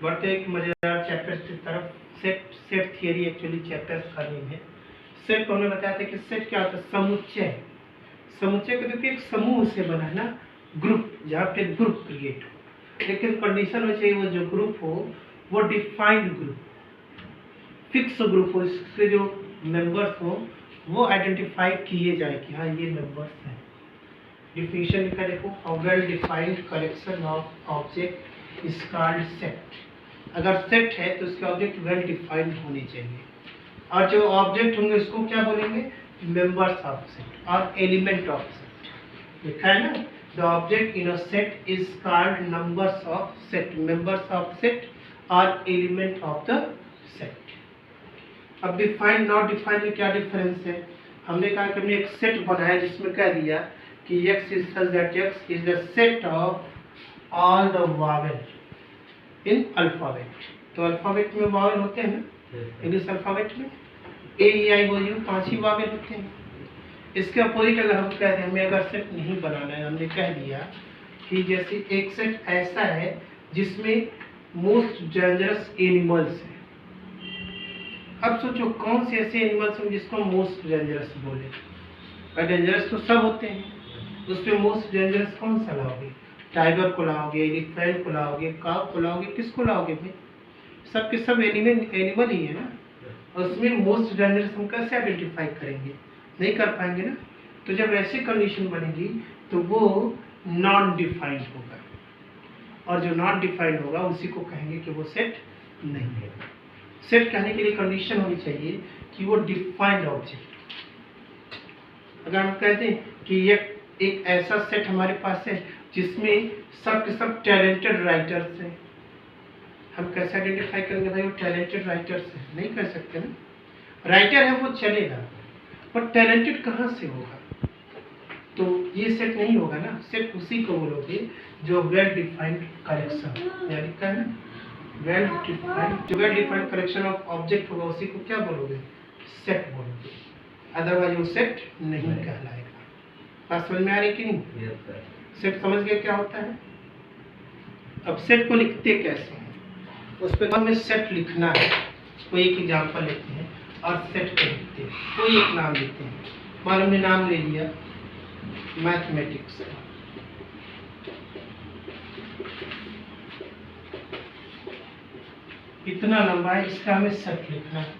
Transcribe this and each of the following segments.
बढ़ते एक मजेदार चैप्टर की तरफ। सेट थियरी एक्चुअली चैप्टर का नेम है। सेट को हमने बताया था कि सेट क्या होता है, समुच्चय। समुच्चय को देखिए एक समूह से बना है ना, ग्रुप, जहाँ पे ग्रुप क्रिएट हो, लेकिन कंडीशन हो चाहिए वो जो ग्रुप हो वो डिफाइंड ग्रुप, फिक्स ग्रुप हो, इसके जो मेंबर्स हो वो आइडेंटिफाई किए जाए कि हाँ ये मेंबर्स हैं। डिफिनेशन लिखा देखो, a well defined collection of object is called set. अगर सेट है तो उसके ऑब्जेक्ट वेल डिफाइंड होने चाहिए, और जो ऑब्जेक्ट होंगे उसको क्या बोलेंगे, मेंबर्स ऑफ सेट और एलिमेंट ऑफ सेट। लिखा है ना, the object in a set is called numbers of set, members of set और एलिमेंट ऑफ द सेट। अब डिफाइंड नॉट डिफाइंड में क्या डिफरेंस है? हमने कहा कि हमने एक सेट बनाया जिसमें कह दिया कि x is such that x is the set of all the vowel in alphabet। तो अल्फाबेट में वावल होते हैं ना, इंग्लिश अल्फाबेट में ए ई आई ओ यू 5 ही वावल होते हैं। इसके अपोजिट अगर हम कहते हैं हमें अगर सेट नहीं बनाना है, हमने कह दिया कि जैसे एक सेट ऐसा है जिसमें मोस्ट डेंजरस एनिमल्स हैं। अब सोचो कौन से ऐसे एनिमल्स हैं जिसको मोस्ट डेंजरस बोले। डेंजरस तो सब होते हैं, उसमें मोस्ट डेंजरस कौन सा लाओगे? टाइगर को लाओगे, एलिफेंट को लाओगे, काव को लाओगे, किसको लाओगे भाई? सब के सब एनिमल ही है ना। उसमें मोस्ट डेंजरस हम कैसे आइडेंटिफाई करेंगे? नहीं कर पाएंगे ना। तो जब ऐसी कंडीशन बनेगी तो वो नॉन डिफाइंड होगा, और जो नॉन डिफाइंड होगा उसी को कहेंगे कि वो सेट नहीं है। सेट कहने के लिए कंडीशन होनी चाहिए कि वो डिफाइंड ऑब्जेक्ट। अगर हम कहते हैं कि एक ऐसा सेट हमारे पास है जिसमें सब के सब टैलेंटेड राइटर्स हैं, हम कैसे आइडेंटिफाई करेंगे भाई वो टैलेंटेड राइटर्स हैं? नहीं कर सकते ना। राइटर है वो चलेगा, पर टैलेंटेड कहाँ से होगा? तो ये सेट नहीं होगा ना। सेट उसी को बोलोगे जो वेल डिफाइंड कलेक्शन, यानी क्या है, well defined collection of object होगा, उसी को क्या बोलोगे? सेट बोलोगे। अदरवाइज वो सेट नहीं कहलाएगा। बात समझ में आ रही कि नहीं? सेट समझ गए क्या होता है? अब सेट को लिखते कैसे हैं उस पर हमें सेट लिखना है। कोई एक एग्जाम्पल लेते हैं और सेट को लिखते हैं। कोई एक नाम लेते हैं, मान हमने नाम ले लिया मैथमेटिक्स। इतना लंबा है, इसका हमें सेट लिखना है।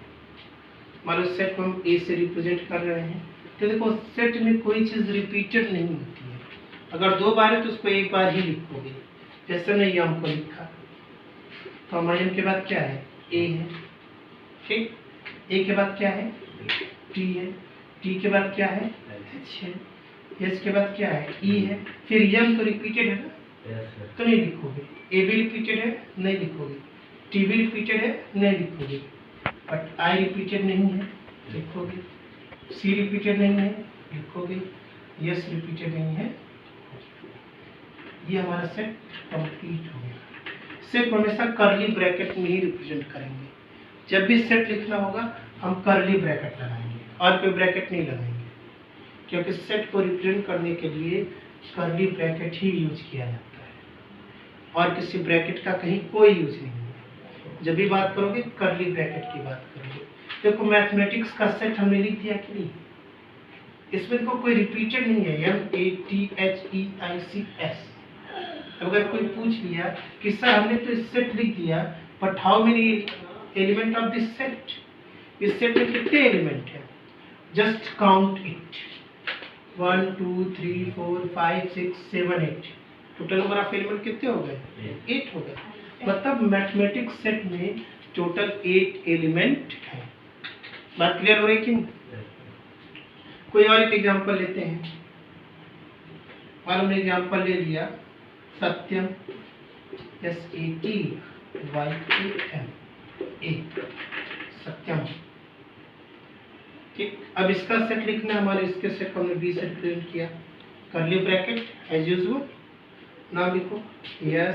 मान लो सेट को हम ए से रिप्रेजेंट कर रहे हैं, तो देखो सेट में कोई चीज रिपीटेड नहीं होती है। अगर 2 बार है तो उसको एक बार ही लिखोगे। जैसे हमने यम को लिखा तो हमारे यम के बाद क्या है? ए है, ठीक। ए के बाद क्या है? टी है। टी के बाद क्या है? एच है। एच के बाद क्या है? ई है। फिर यम तो रिपीटेड है ना, तो नहीं लिखोगे। ए भी रिपीटेड है, नहीं लिखोगे। टी भी रिपीटेड है, नहीं लिखोगे। बट आई रिपीटेड नहीं है, लिखोगे। सी रिपीटेड नहीं है, लिखोगे। यस रिपीटेड नहीं है। ये हमारा सेट कंप्लीट हो गया। सेट को हमेशा कर्ली ब्रैकेट में ही रिप्रेजेंट करेंगे। जब भी सेट लिखना होगा हम कर्ली ब्रैकेट लगाएंगे और कोई ब्रैकेट नहीं लगाएंगे, क्योंकि सेट को रिप्रेजेंट करने के लिए कर्ली ब्रैकेट ही यूज किया जाता है, और किसी ब्रैकेट का कहीं कोई यूज नहीं है। जब भी बात करोगे कर्ली ब्रैकेट की बात करोगे। देखो मैथमेटिक्स का सेट हमने लिख दिया कि नहीं? इसमें देखो कोई रिपीटेड नहीं है, MATHEICS। अगर कोई पूछ लिया कि सर हमने तो सेट लिख दिया, but how many element of this set? इस सेट में कितने एलिमेंट हैं? Just count it, 1 2 3 4 5 6 7 8। Total number of element कितने हो गए? 8 हो गए। मतलब मैथमेटिक्स सेट में टोटल 8 एलिमेंट है। बात क्लियर हो रही कि नहीं? कोई और एक एग्जांपल लेते हैं। और हमने एग्जांपल ले लिया सत्यम, SATYAM, सत्यम, ठीक। अब इसका सेट लिखना, हमारे इसके सेट को हमने बी से रिप्रेजेंट किया। कर्ली ब्रैकेट एज यूजुअल, नाम लिखो SATY।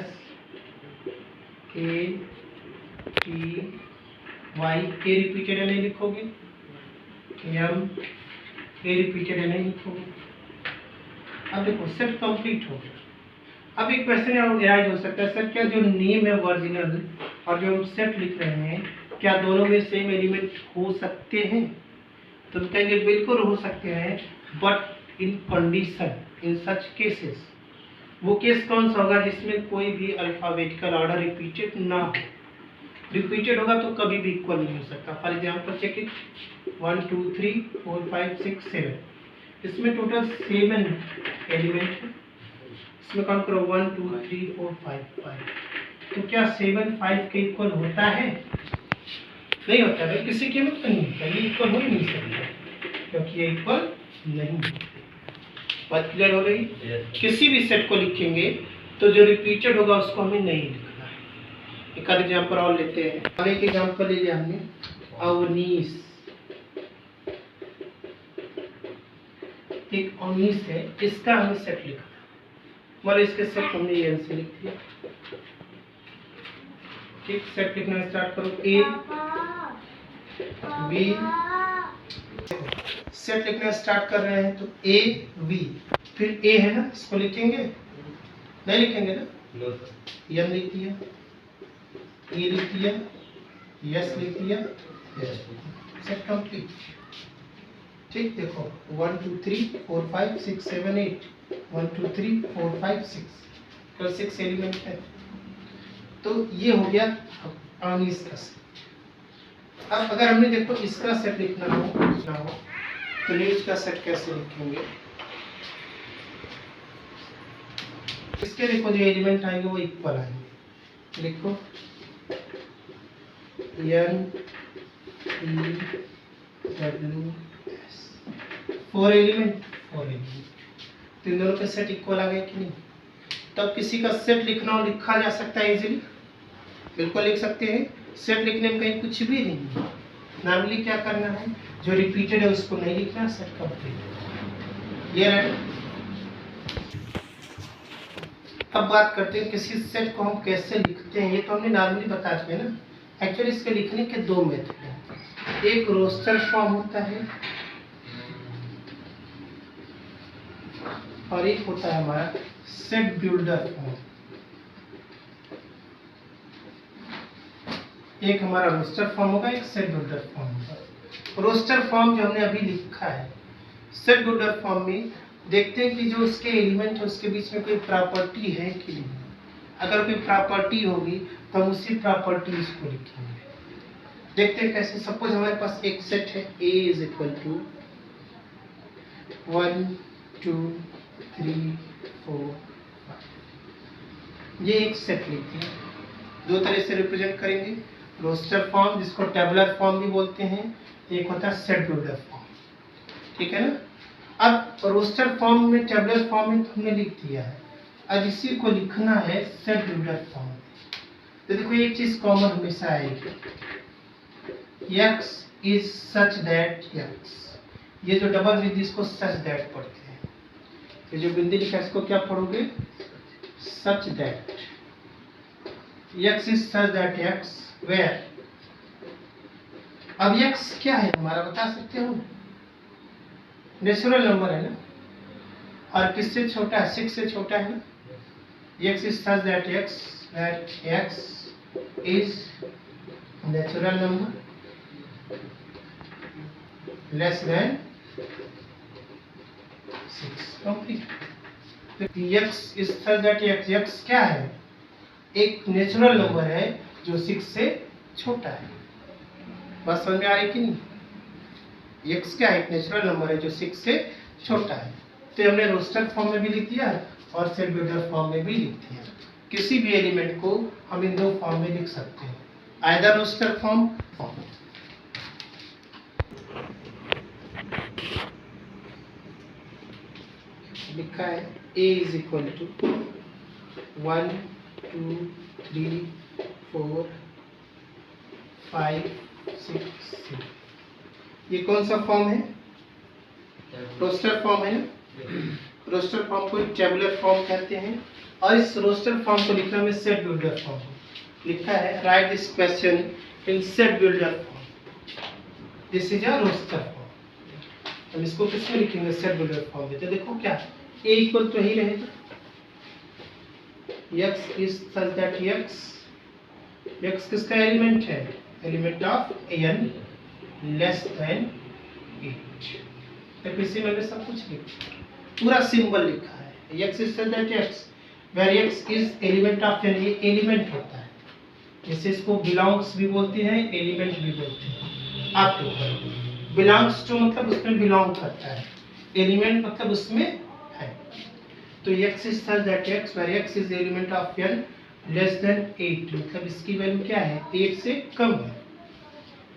ए रिपीटेड है, नहीं लिखोगे। एम ए रिपीटेड है, नहीं लिखोगे। अब देखो सेट कंप्लीट हो गया। अब एक क्वेश्चन एराइज हो सकता है, सर क्या जो नेम है ओरिजिनल और जो हम सेट लिख रहे हैं, क्या दोनों में सेम एलिमेंट हो सकते हैं? तो हम कहेंगे बिल्कुल हो सकते हैं, but in condition, in such cases. वो केस कौन सा होगा? जिसमें कोई भी अल्फाबेटिकल ऑर्डर रिपीटेड ना हो। रिपीटेड होगा तो कभी भी इक्वल नहीं हो सकता। फॉर एग्जाम्पल चेक इट, 1 2 3 4 5 6 7, इसमें टोटल 7 एलिमेंट है। इसमें काउंट करो 1 2 3 4 5 5। तो क्या 7 5 के इक्वल होता है? नहीं होता है, किसी कीमत पर नहीं होता, ये इक्वल हो ही नहीं सकता, क्योंकि ये इक्वल नहीं है। बात क्लियर हो गई? किसी भी सेट को लिखेंगे तो जो रिपीटेड होगा उसको हमें नहीं लिखना है। एक एग्जाम्पल और लेते हैं। आगे एक एग्जाम्पल ले लिया हमने, अवनीश। एक अवनीश है, इसका हमें सेट लिखना है। मतलब इसके सेट हमने ये से लिख दिया। ठीक, सेट लिखना स्टार्ट करो। ए बी, सेट लिखना स्टार्ट कर रहे हैं तो ए बी, फिर ए है ना, इसको लिखेंगे? नहीं लिखेंगे ना? एम लिख दिया, ए लिख दिया, यस लिख दिया, सेट कंप्लीट। ठीक, देखो 1 2 3 4 5 6 7 8, 1 2 3 4 5 6, कल 6 एलिमेंट है। तो ये हो गया अवनीश का सेट। अब अगर हमने देखो इसका सेट लिखना हो तो नीच का सेट कैसे लिखेंगे? इसके देखो जो एलिमेंट आएंगे वो इक्वल आएंगे। लिखो N E W S, 4 element. तो इन दोनों के सेट इक्वल आ गए कि नहीं? तब किसी का सेट लिखना हो, लिखा जा सकता है इजीली, बिल्कुल लिख सकते हैं। सेट लिखने में कहीं कुछ भी नहीं है। नॉर्मली क्या करना है, जो रिपीटेड है उसको नहीं लिखना, सेट कंप्लीट। ये रहा। अब बात करते हैं किसी सेट को हम कैसे लिखते हैं। ये तो हमने नॉर्मली बता चुके हैं ना। एक्चुअली इसके लिखने के 2 मेथड हैं। एक रोस्टर फॉर्म होता है और एक होता है हमारा सेट बिल्डर फॉर्म। एक हमारा रोस्टर फॉर्म होगा, एक सेट बिल्डर फॉर्म होगा। रोस्टर फॉर्म जो हमने अभी लिखा है, सेट बिल्डर फॉर्म में देखते हैं कि जो उसके एलिमेंट है उसके बीच में कोई प्रॉपर्टी है कि नहीं। अगर कोई प्रॉपर्टी होगी तो हम उसी प्रॉपर्टी को लिखेंगे। देखते हैं कैसे। सपोज हमारे पास एक सेट है A इज इक्वल टू 1 2 3 4 5। ये एक सेट लिखते हैं। 2 तरह से रिप्रेजेंट करेंगे, रोस्टर फॉर्म जिसको टेबुलर फॉर्म भी बोलते हैं, एक होता है सेट बिल्डर फॉर्म। ठीक है ना? अब रोस्टर फॉर्म में, टेबुलर फॉर्म में हमने लिख दिया है, अब इसी को लिखना है सेट बिल्डर फॉर्म। तो देखो एक चीज कॉमन हमेशा आएगी, x is such that x। ये जो डबल विद इसको सच दैट पढ़ते हैं। ये जो बिंदी लिखा है इसको क्या पढ़ोगे? Such that x is such that x where. अब x क्या है हमारा, बता सकते हो? नेचुरल नंबर है ना, और किससे छोटा है? 6 से छोटा है ना। x is such that x is natural number less than 6। complete। x is such that x क्या है? एक नेचुरल नंबर है जो 6 से छोटा है। बात समझ में आ रही कि नहीं? x क्या है? एक नेचुरल नंबर है जो 6 से छोटा है। तो हमने रोस्टर फॉर्म में भी लिख दिया और सेट बिल्डर फॉर्म में भी लिख दिया। किसी भी एलिमेंट को हम इन 2 फॉर्म में लिख सकते हैं, आइदर रोस्टर फॉर्म लिखा है a इज इक्वल टू 1 2 3 4 5 6 7। ये कौन सा फॉर्म है? रोस्टर फॉर्म है ना। रोस्टर फॉर्म को टेबुलर फॉर्म कहते हैं, और इस रोस्टर फॉर्म को लिखना में सेट बिल्डर फॉर्म लिखा है। Write this question in set builder form. This is a roster form. हम इसको किस में लिखेंगे? सेट बिल्डर फॉर्म में। तो देखो क्या a इक्वल तो ही रहेगा, x is such that x x किसका एलिमेंट है? Element of n less than 8। तो इसी में सब कुछ लिखा, पूरा सिंबल लिखा है। x is that x where x is element of n, ये एलिमेंट होता है, जैसे इसको बिलोंग्स भी बोलते हैं, एलिमेंट भी बोलते हैं। आपके ऊपर बिलोंग्स जो मतलब उसमें बिलोंग करता है, एलिमेंट मतलब उसमें है। तो x is such that x where x is element of n less than 8, मतलब इसकी वैल्यू क्या है? 8 से कम है।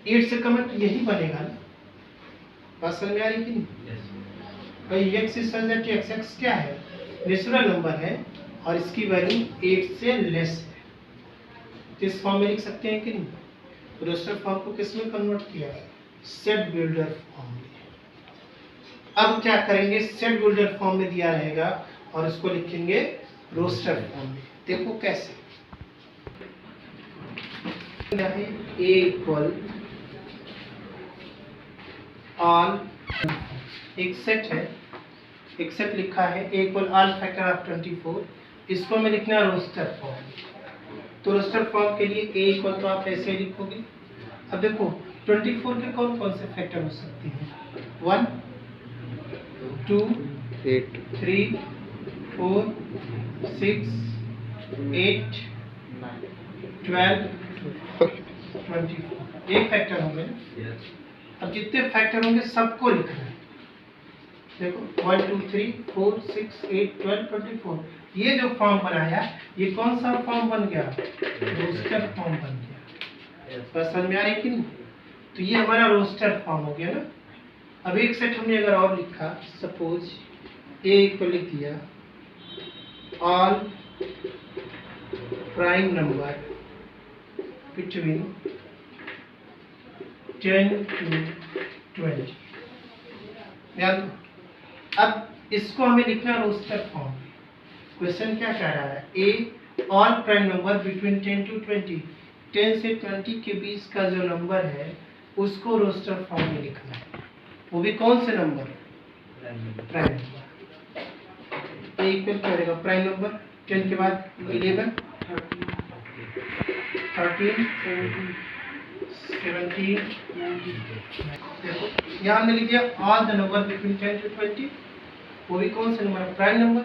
8 से कम है तो यही बनेगा ना, बात समझ में आ रही कि नहीं? भाई x is such that x क्या है? नेचुरल नंबर है और इसकी वैल्यू 8 से लेस है। तो इस फॉर्म में लिख सकते हैं कि नहीं? रोस्टर फॉर्म को किस में कन्वर्ट किया? सेट बिल्डर फॉर्म में। अब क्या करेंगे? सेट बिल्डर फॉर्म में दिया रहेगा और इसको लिखेंगे रोस्टर फॉर्म में। देखो कैसे, a इक्वल ऑल, एक सेट है, एक सेट लिखा है a equal all factor of 24, इसको हमें लिखना है रोस्टर फॉर्म। तो रोस्टर फॉर्म के लिए a इक्वल तो आप ऐसे लिखोगे। अब देखो 24 के कौन कौन से फैक्टर हो सकते हैं? 1 2 8 3 4 6 8 12 24, एक फैक्टर होंगे ना। अब जितने फैक्टर होंगे सबको लिखना है। देखो 1 2 3 4 6 8 12 24, ये जो फॉर्म बनाया ये कौन सा फॉर्म बन गया? रोस्टर फॉर्म बन गया। बस समझ में आ रही कि नहीं? तो ये हमारा रोस्टर फॉर्म हो गया ना। अब एक सेट हमने अगर और लिखा, सपोज a को लिख दिया all prime number between 10 to 20। याद, अब इसको हमें लिखना रोस्टर फॉर्म। क्वेश्चन क्या कह रहा है? a all prime number between 10 to 20, 10 से 20 के बीच का जो नंबर है उसको रोस्टर फॉर्म में लिखना है। वो भी कौन से number? Prime number. a equal क्या रहेगा? प्राइम नंबर 10 के बाद 11 13 17। देखो यहाँ हमने लिख दिया all the number between 10 to 20, वो भी कौन से नंबर? Prime number.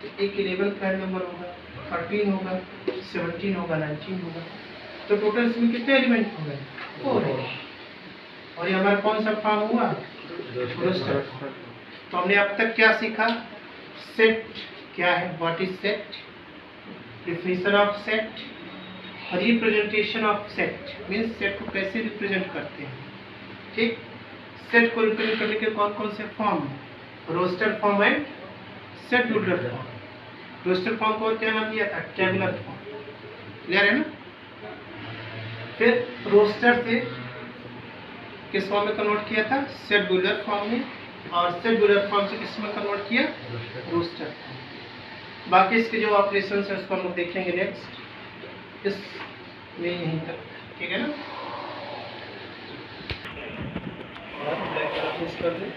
तो एक 11 प्राइम नंबर होगा, 13 होगा, 17 होगा, 19 होगा। तो टोटल इसमें कितने एलिमेंट हो गए? 4 है। और ये हमारा कौन सा फॉर्म हुआ? रोस्टर। तो हमने अब तक क्या सीखा? सेट क्या है, what is set, definition of set और representation of set, means set को कैसे रिप्रेजेंट करते हैं। ठीक, सेट को रिप्रेजेंट करने के कौन कौन से फॉर्म है? Roster form and set builder form. Roster form को क्या नाम दिया था? Tabular form. क्लियर है ना? फिर रोस्टर से किस फॉर्म में कन्वर्ट किया था? सेट बिल्डर फॉर्म में, और सेट बिल्डर फॉर्म से किस में कन्वर्ट किया? Roster form. बाकी इसके जो ऑपरेशन है उसको हम लोग देखेंगे नेक्स्ट इस में, यहीं तक। ठीक है ना? और ब्लैक कलर कर दे।